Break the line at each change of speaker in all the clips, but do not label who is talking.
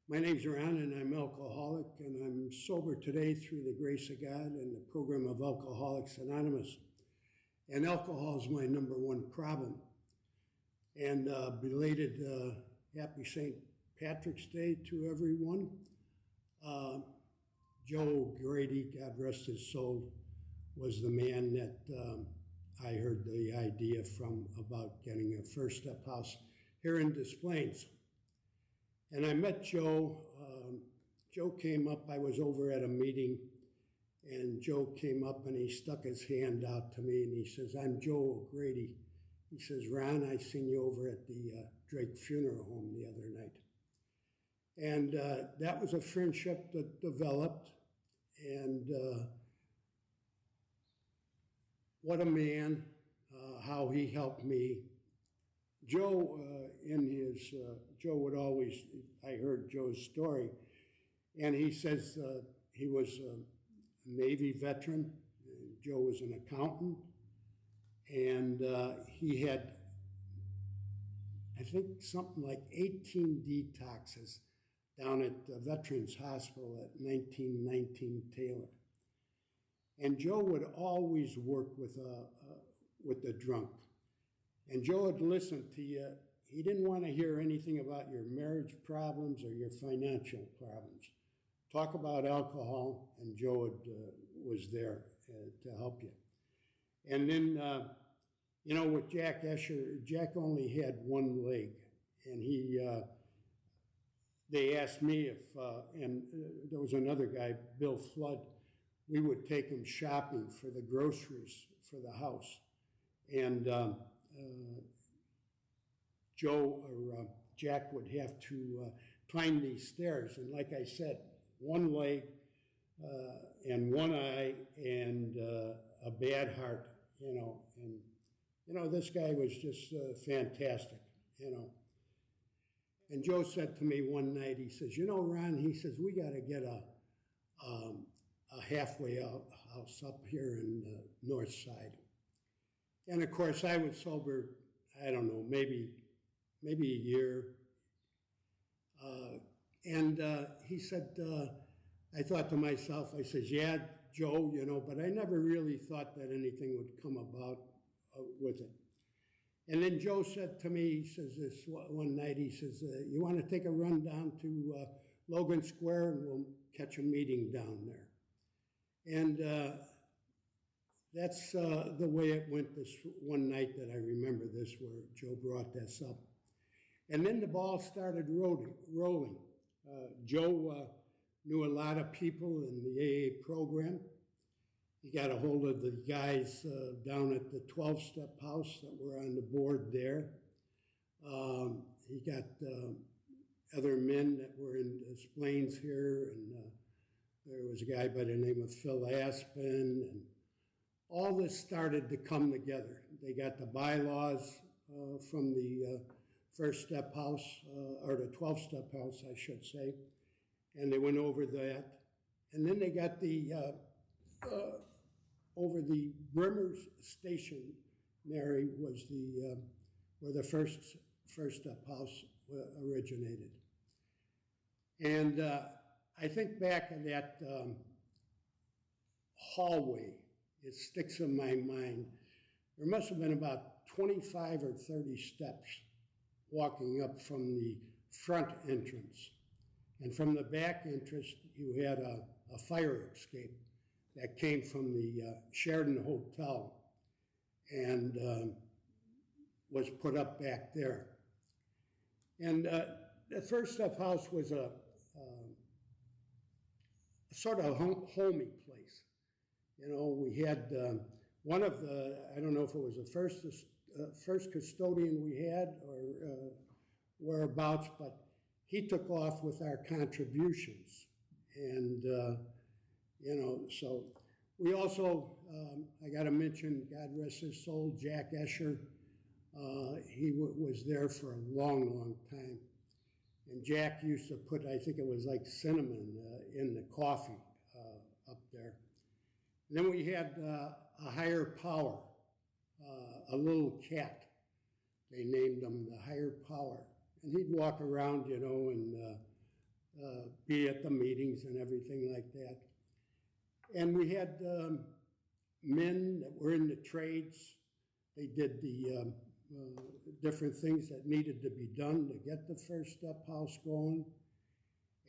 My name's Ron, and I'm alcoholic, and I'm sober today through the grace of God and the program of Alcoholics Anonymous. And alcohol is my number one problem. And belated happy St. Patrick's Day to everyone. Joe Grady, God rest his soul, was the man that I heard the idea from about getting a First Step house here in Des Plaines. And I met Joe. Joe came up. I was over at a meeting, and Joe came up and he stuck his hand out to me and he says, "I'm Joe O'Grady." He says, "Ron, I seen you over at the Drake Funeral Home the other night." And that was a friendship that developed. And what a man, how he helped me. Joe, Joe would always, I heard Joe's story, and he says he was a Navy veteran. Joe was an accountant, and he had, I think, something like 18 detoxes down at the Veterans Hospital at 1919 Taylor. And Joe would always work with the drunk. And Joe would listen to you. He didn't want to hear anything about your marriage problems or your financial problems. Talk about alcohol, and Joe was there to help you. And then, with Jack Escher, Jack only had one leg. And they asked me if, and there was another guy, Bill Flood, we would take him shopping for the groceries for the house. And Jack would have to climb these stairs. And like I said, one leg and one eye and a bad heart, And, this guy was just fantastic, And Joe said to me one night, he says, "Ron," he says, "we got to get a halfway out house up here in the north side." And of course, I was sober, I don't know, maybe a year. And he said, I thought to myself, I says, "Yeah, Joe, but I never really thought that anything would come about with it." And then Joe said to me, he says this one night, he says, "You want to take a run down to Logan Square and we'll catch a meeting down there." And that's the way it went this one night that I remember this, where Joe brought this up. And then the ball started rolling. Joe knew a lot of people in the AA program. He got a hold of the guys down at the 12-step house that were on the board there. He got other men that were in Des Plaines here, and there was a guy by the name of Phil Aspen, and all this started to come together. They got the bylaws from the First Step House, or the 12-step house, I should say, and they went over that. And then they got the, over the Brimmer's Stationery was where the First Step House originated. And I think back in that hallway, it sticks in my mind. There must have been about 25 or 30 steps walking up from the front entrance. And from the back entrance, you had a fire escape that came from the Sheridan Hotel and was put up back there. And the First Step House was a sort of homey place. We had one of the, I don't know if it was the first custodian we had or whereabouts, but he took off with our contributions. And, so we also, I got to mention, God rest his soul, Jack Escher. He was there for a long, long time. And Jack used to put, I think it was like cinnamon in the coffee up there. And then we had a higher power, a little cat. They named him the higher power. And he'd walk around, and be at the meetings and everything like that. And we had men that were in the trades. They did the different things that needed to be done to get the First Step House going.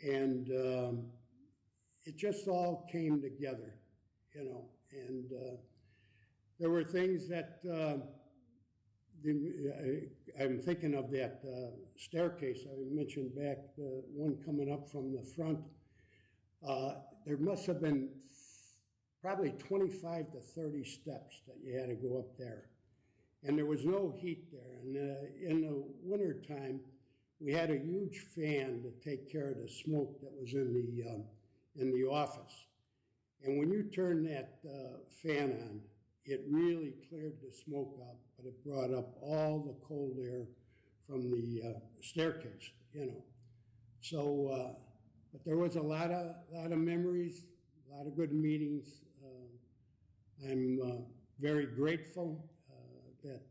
And it just all came together, you know. And there were things that, I'm thinking of that staircase I mentioned back, the one coming up from the front. There must have been probably 25 to 30 steps that you had to go up there. And there was no heat there. And in the wintertime, we had a huge fan to take care of the smoke that was in the office. And when you turn that fan on, it really cleared the smoke out, but it brought up all the cold air from the staircase, you know. So, but there was a lot of memories, a lot of good meetings. I'm very grateful that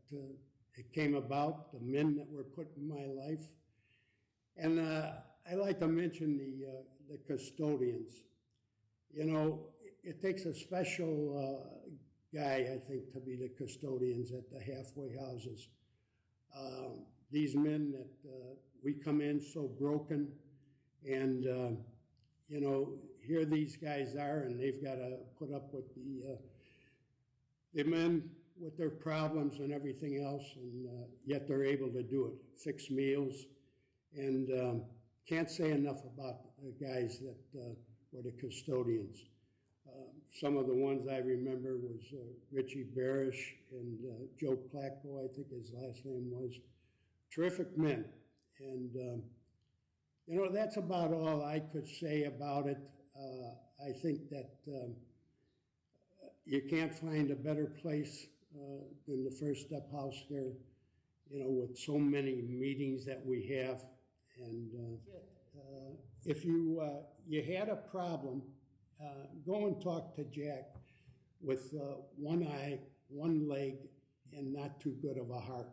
it came about, the men that were put in my life. And I like to mention the custodians. You know, it takes a special guy, I think, to be the custodians at the halfway houses. These men that we come in so broken, and you know, here these guys are, and they've got to put up with the men with their problems and everything else, and yet they're able to do it, fix meals, and can't say enough about the guys that were the custodians. Some of the ones I remember was Richie Barish and Joe Placco, I think his last name was. Terrific men. And, you know, that's about all I could say about it. I think that you can't find a better place than the First Step House here, you know, with so many meetings that we have. And if you had a problem, go and talk to Jack with one eye, one leg, and not too good of a heart,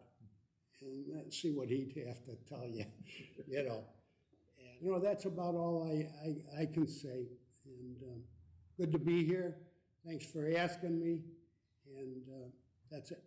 and see what he'd have to tell you, you know. And, you know, that's about all I can say. And good to be here. Thanks for asking me, and that's it.